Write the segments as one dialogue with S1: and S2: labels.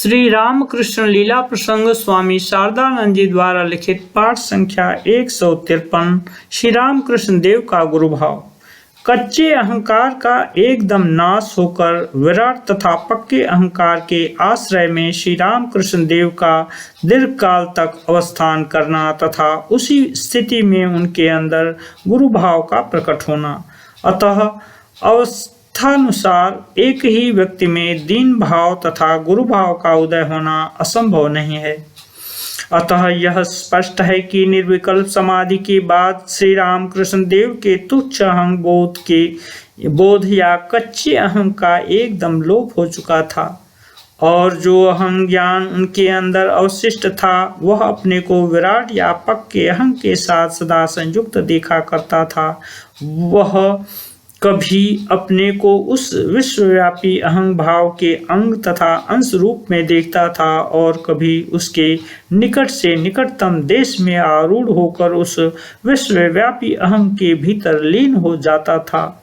S1: श्री रामकृष्ण लीला प्रसंग स्वामी शारदानंद जी द्वारा लिखित पाठ संख्या 153। श्री रामकृष्ण देव का गुरु भाव। कच्चे अहंकार का एकदम नाश होकर विराट तथा पक्के अहंकार के आश्रय में श्री रामकृष्ण देव का दीर्घ काल तक अवस्थान करना तथा उसी स्थिति में उनके अंदर गुरु भाव का प्रकट होना। अतः अवस्थानुसार एक ही व्यक्ति में दीन भाव तथा गुरु भाव का उदय होना असंभव नहीं है। अतः यह स्पष्ट है कि निर्विकल्प समाधि के बाद श्री रामकृष्ण देव के तुच्छ अहं बोध या कच्चे अहं का एकदम लोप हो चुका था और जो अहं ज्ञान उनके अंदर अवशिष्ट था वह अपने को विराट या पक्के अहं के साथ सदा संयुक्त देखा करता था। वह कभी अपने को उस विश्वव्यापी अहं भाव के अंग तथा अंश रूप में देखता था और कभी उसके निकट से निकटतम देश में आरूढ़ होकर उस विश्वव्यापी अहं के भीतर लीन हो जाता था।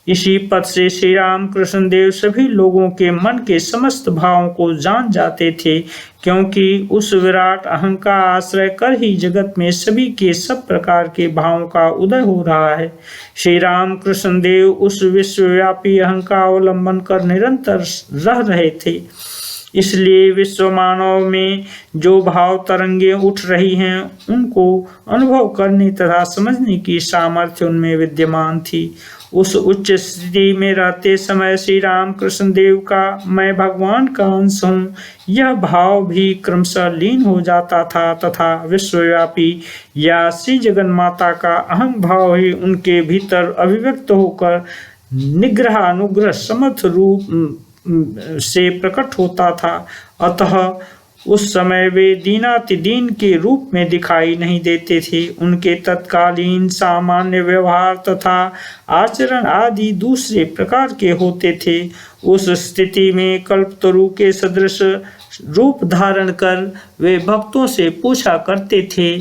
S1: इसी पथ से श्री रामकृष्ण देव सभी लोगों के मन के समस्त भावों को जान जाते थे, क्योंकि उस विराट अहं का आश्रय कर ही जगत में सभी के सब प्रकार के भावों का उदय हो रहा है। श्री रामकृष्ण देव उस विश्वव्यापी अहं का अवलंबन कर निरंतर रह रहे थे। इसलिए विश्व मानव में जो भाव तरंगे उठ रही हैं उनको अनुभव करने तथा समझने की सामर्थ्य उनमें विद्यमान थी। उस उच्च स्थिति में रहते समय श्री रामकृष्ण देव का मैं भगवान का अंश हूँ यह भाव भी क्रमशः लीन हो जाता था तथा विश्वव्यापी या श्री जगन माता का अहम भाव ही उनके भीतर अभिव्यक्त होकर निग्रह अनुग्रह समर्थ रूप से प्रकट होता था। अतः उस समय वे दीनातिदीन के रूप में दिखाई नहीं देते थे। उनके तत्कालीन सामान्य व्यवहार तथा आचरण आदि दूसरे प्रकार के होते थे। उस स्थिति में कल्पतरु के सदृश रूप धारण कर वे भक्तों से पूछा करते थे,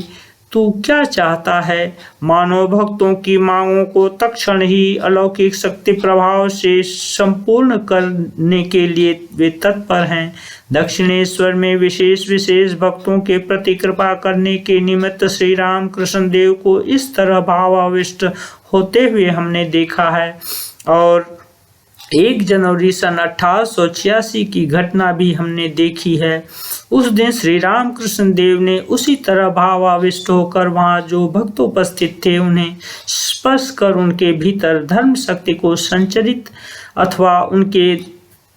S1: तू क्या चाहता है? मानव भक्तों की मांगों को तत्क्षण ही अलौकिक शक्ति प्रभाव से संपूर्ण करने के लिए वे तत्पर हैं। दक्षिणेश्वर में विशेष भक्तों के प्रति कृपा करने के निमित्त श्री रामकृष्ण देव को इस तरह भावाविष्ट होते हुए हमने देखा है। और 1 जनवरी सन 1886 की घटना भी हमने देखी है। उस दिन श्री रामकृष्ण देव ने उसी तरह भावाविष्ट होकर वहां जो भक्त उपस्थित थे उन्हें स्पर्श कर उनके भीतर धर्म शक्ति को संचरित अथवा उनके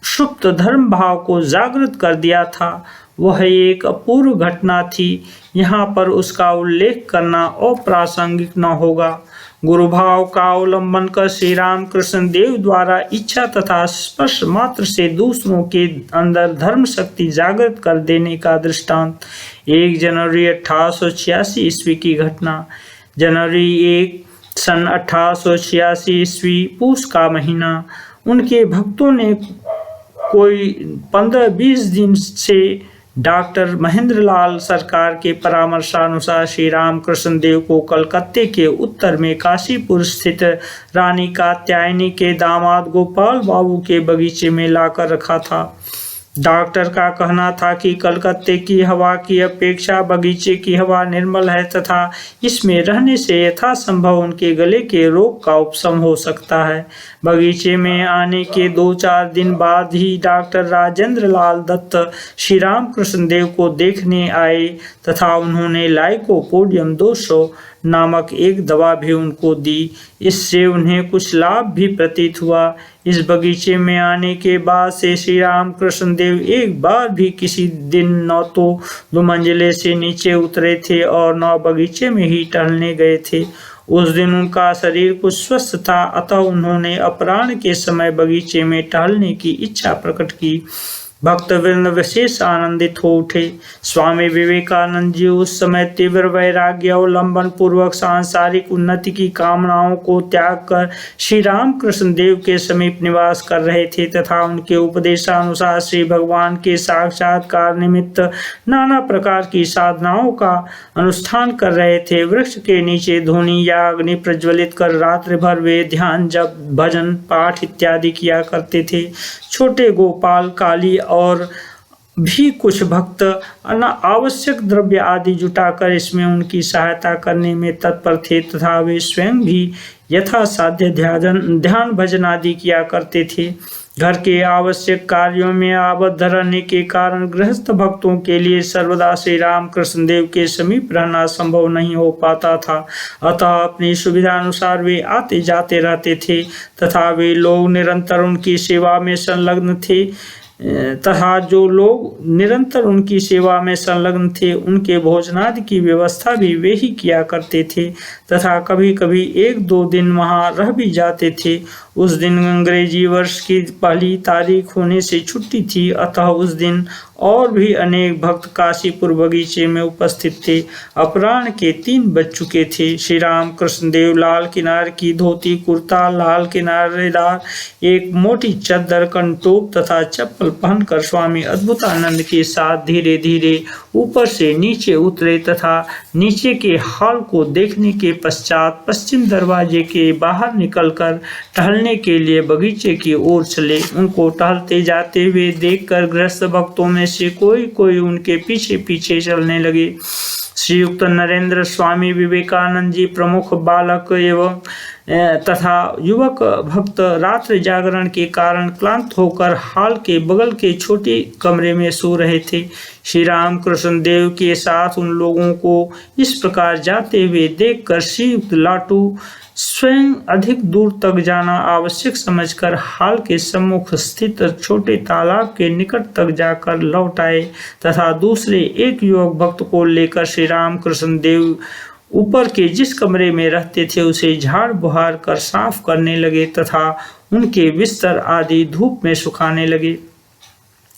S1: सुप्त धर्म भाव को जागृत कर दिया था। वह एक अपूर्व घटना थी। यहाँ पर उसका उल्लेख करना अप्रासंगिक न होगा। गुरु भाव का अवलंबन कर श्री रामकृष्ण देव द्वारा इच्छा तथा स्पर्श मात्र से दूसरों के अंदर धर्म शक्ति जागृत कर देने का दृष्टांत 1 जनवरी 1886 ईस्वी की घटना। जनवरी 1 सन 1886 ईस्वी पूस का महीना। उनके भक्तों ने कोई 15-20 दिन से डॉक्टर महेंद्र लाल सरकार के परामर्शानुसार श्री रामकृष्ण देव को कलकत्ते के उत्तर में काशीपुर स्थित रानी कात्यायनी के दामाद गोपाल बाबू के बगीचे में लाकर रखा था। डॉक्टर का कहना था कि कलकत्ते की हवा की अपेक्षा बगीचे की हवा निर्मल है तथा इसमें रहने से यथासंभव उनके गले के रोग का उपशम हो सकता है। बगीचे में आने के 2-4 दिन बाद ही डॉक्टर राजेंद्र लाल दत्त श्री रामकृष्ण देव को देखने आए तथा उन्होंने लाइकोपोडियम 200 नामक एक दवा भी उनको दी। इससे उन्हें कुछ लाभ भी प्रतीत हुआ। इस बगीचे में आने के बाद से श्री रामकृष्ण देव एक बार भी किसी दिन न तो 2 मंजिले से नीचे उतरे थे और न बगीचे में ही टहलने गए थे। उस दिन उनका शरीर कुछ स्वस्थ था, अतः उन्होंने अपराह्न के समय बगीचे में टहलने की इच्छा प्रकट की। भक्तवृंद विशेष आनंदित हो उठे। स्वामी विवेकानंद जी उस समय तीव्र वैराग्य अवलंबन पूर्वक सांसारिक उन्नति की कामनाओं को त्याग कर श्री रामकृष्ण देव के समीप निवास कर रहे थे तथा उनके उपदेशानुसार श्री भगवान के साक्षात्कार निमित्त नाना प्रकार की साधनाओं का अनुष्ठान कर रहे थे। वृक्ष के नीचे धूनी या अग्नि प्रज्वलित कर रात्रि भर वे ध्यान, जप, भजन, पाठ इत्यादि किया करते थे। छोटे गोपाल, काली और भी कुछ भक्त आवश्यक द्रव्य आदि जुटाकर इसमें उनकी सहायता करने में तत्पर थे तथा वे स्वयं भी यथासाध्य ध्यान भजन आदि किया करते थे। घर के आवश्यक कार्यों में आबद्ध रहने के कारण गृहस्थ भक्तों के लिए सर्वदा श्री रामकृष्ण देव के समीप रहना संभव नहीं हो पाता था। अतः अपनी सुविधा अनुसार वे आते जाते रहते थे तथा वे लोग निरंतर उनकी सेवा में संलग्न थे तथा जो लोग निरंतर उनकी सेवा में संलग्न थे उनके भोजनादि की व्यवस्था भी वे ही किया करते थे तथा कभी कभी 1-2 दिन वहां रह भी जाते थे। उस दिन अंग्रेजी वर्ष की पहली तारीख होने से छुट्टी थी, अतः उस दिन और भी अनेक भक्त काशीपुर बगीचे में उपस्थित थे। अपराह्न के 3 बज चुके थे। श्री राम कृष्ण देव लाल किनार की धोती कुर्ता, लाल किनारेदार एक मोटी चद्दर, कंटोप तथा चप्पल पहनकर स्वामी अद्भुतानंद के साथ धीरे धीरे ऊपर से नीचे उतरे तथा नीचे के हॉल को देखने के पश्चात पश्चिम दरवाजे के बाहर निकलकर टहलने के लिए बगीचे की ओर चले। उनको टहलते जाते हुए देखकर गृहस्थ भक्तों में से कोई कोई उनके पीछे पीछे चलने लगे। श्रीयुक्त नरेंद्र स्वामी विवेकानंद जी प्रमुख बालक एवं तथा युवक भक्त रात्रि जागरण के कारण क्लांत होकर हॉल के बगल के छोटे कमरे में सो रहे थे। श्री राम कृष्ण देव के साथ उन लोगों को इस प्रकार जाते हुए देखकर श्रीयुक्त लाटू स्वयं अधिक दूर तक जाना आवश्यक समझकर हाल के सम्मुख स्थित छोटे तालाब के निकट तक जाकर लौट आए तथा दूसरे एक युवक भक्त को लेकर श्री राम कृष्ण देव ऊपर के जिस कमरे में रहते थे उसे झाड़ बुहार कर साफ करने लगे तथा उनके बिस्तर आदि धूप में सुखाने लगे।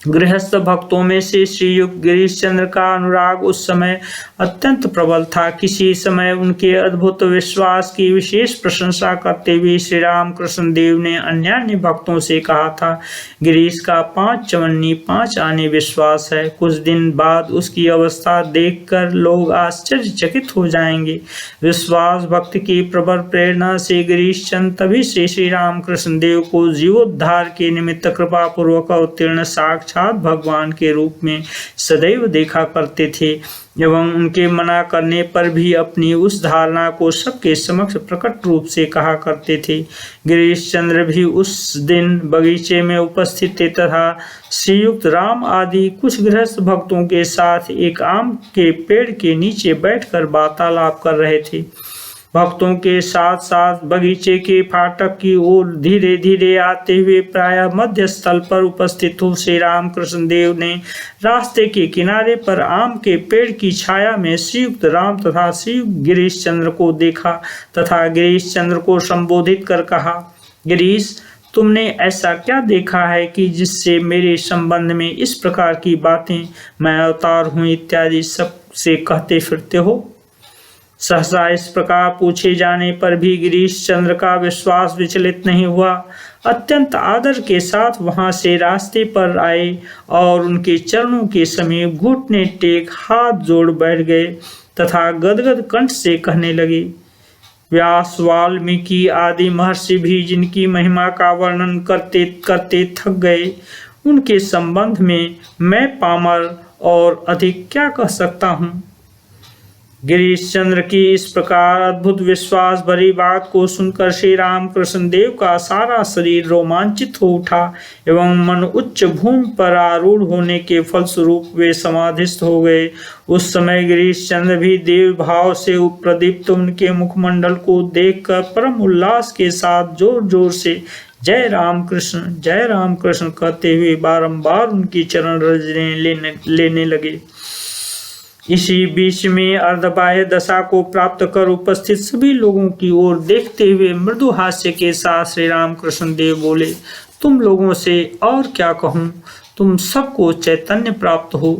S1: गृहस्थ भक्तों में से श्रीयुक्त गिरीश चंद्र का अनुराग उस समय अत्यंत प्रबल था। किसी समय उनके अद्भुत विश्वास की विशेष प्रशंसा करते हुए श्री राम कृष्ण देव ने अन्य भक्तों से कहा था, गिरीश का 5 चवन्नी 5 आने विश्वास है। कुछ दिन बाद उसकी अवस्था देखकर लोग आश्चर्यचकित हो जाएंगे। विश्वास भक्ति की प्रबल प्रेरणा से गिरीश चंद्र तभी से श्री राम कृष्ण देव को जीवोद्धार के निमित्त कृपा पूर्वक अवतीर्ण साक्षात भगवान के रूप में सदैव देखा करते थे एवं उनके मना करने पर भी अपनी उस धारणा को सबके समक्ष प्रकट रूप से कहा करते थे। गिरीश चंद्र भी उस दिन बगीचे में उपस्थित थे तथा श्रीयुक्त राम आदि कुछ गृहस्थ भक्तों के साथ एक आम के पेड़ के नीचे बैठकर वार्तालाप कर रहे थे। भक्तों के साथ साथ बगीचे के फाटक की ओर धीरे धीरे आते हुए प्रायः मध्य स्थल पर उपस्थित हो श्री राम कृष्ण देव ने रास्ते के किनारे पर आम के पेड़ की छाया में श्रीयुक्त राम तथा श्रीयुक्त गिरीश चंद्र को देखा तथा गिरीश चंद्र को संबोधित कर कहा, गिरीश, तुमने ऐसा क्या देखा है कि जिससे मेरे संबंध में इस प्रकार की बातें मैं अवतार हूँ इत्यादि सब से कहते फिरते हो। सहसा इस प्रकार पूछे जाने पर भी गिरीश चंद्र का विश्वास विचलित नहीं हुआ। अत्यंत आदर के साथ वहां से रास्ते पर आए और उनके चरणों के समीप घुटने टेक हाथ जोड़ बैठ गए तथा गदगद कंठ से कहने लगे, व्यास, वाल्मीकि आदि महर्षि भी जिनकी महिमा का वर्णन करते करते थक गए, उनके संबंध में मैं पामर और अधिक क्या कह सकता हूँ। गिरीश चंद्र की इस प्रकार अद्भुत विश्वास भरी बात को सुनकर श्री राम कृष्ण देव का सारा शरीर रोमांचित हो उठा एवं मन उच्च भूमि पर आरूढ़ होने के फलस्वरूप वे समाधिस्थ हो गए। उस समय गिरीश चंद्र भी देव भाव से प्रदीप्त उनके मुखमंडल को देखकर परम उल्लास के साथ जोर जोर से जय राम कृष्ण कहते हुए बारंबार उनकी चरण रज लेने लगे। इसी बीच में अर्धबाह्य दशा को प्राप्त कर उपस्थित सभी लोगों की ओर देखते हुए मृदु हास्य के साथ श्री राम कृष्ण देव बोले, तुम लोगों से और क्या कहूँ, तुम सबको चैतन्य प्राप्त हो।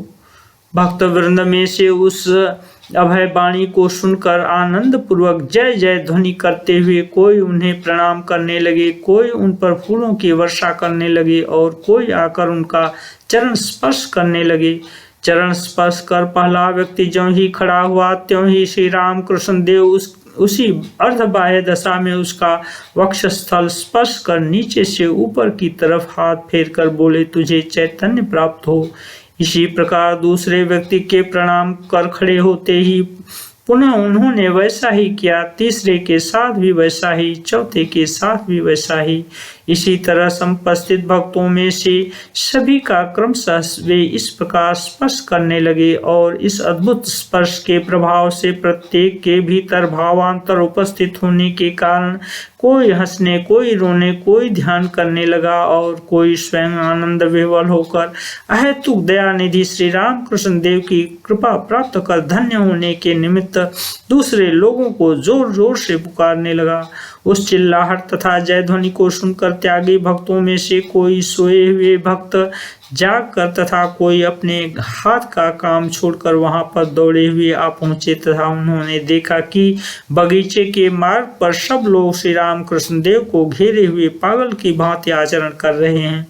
S1: भक्त वृंद में से उस अभय वाणी को सुनकर आनंद पूर्वक जय जय ध्वनि करते हुए कोई उन्हें प्रणाम करने लगे, कोई उन पर फूलों की वर्षा करने लगे और कोई आकर उनका चरण स्पर्श करने लगे। चरण स्पर्श कर पहला व्यक्ति ज्यों ही खड़ा हुआ त्यों ही श्री राम कृष्ण देव उसी अर्धबाह्य दशा में उसका वक्षस्थल स्पर्श कर नीचे से ऊपर की तरफ हाथ फेर कर बोले, तुझे चैतन्य प्राप्त हो। इसी प्रकार दूसरे व्यक्ति के प्रणाम कर खड़े होते ही पुनः उन्होंने वैसा ही किया, तीसरे के साथ भी वैसा ही, चौथे के साथ भी वैसा ही। इसी तरह समुपस्थित भक्तों में से सभी का क्रमशः वे इस प्रकार स्पर्श करने लगे और इस अद्भुत स्पर्श के प्रभाव से प्रत्येक के भीतर भावांतर उपस्थित होने के कारण कोई हंसने, कोई रोने, कोई ध्यान करने लगा और कोई स्वयं आनंद विह्वल होकर अहेतुक दयानिधि श्री रामकृष्ण देव की कृपा प्राप्त कर धन्य होने के निमित्त दूसरे लोगों को जोर जोर से पुकारने लगा। उस चिल्लाहट तथा जय ध्वनि को सुनकर त्यागी भक्तों में से कोई सोए हुए भक्त जाग कर तथा कोई अपने हाथ का काम छोड़कर वहां पर दौड़े हुए आ पहुंचे तथा उन्होंने देखा कि बगीचे के मार्ग पर सब लोग श्री रामकृष्ण देव को घेरे हुए पागल की भांति आचरण कर रहे हैं।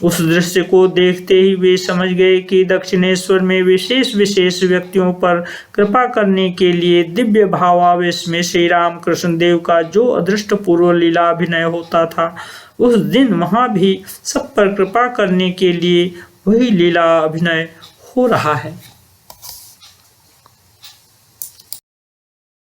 S1: उस दृश्य को देखते ही वे समझ गए कि दक्षिणेश्वर में विशेष विशेष व्यक्तियों पर कृपा करने के लिए दिव्य भावावेश में श्री रामकृष्ण देव का जो अदृष्ट पूर्व लीला अभिनय होता था, उस दिन वहां भी सब पर कृपा करने के लिए वही लीला अभिनय हो रहा है।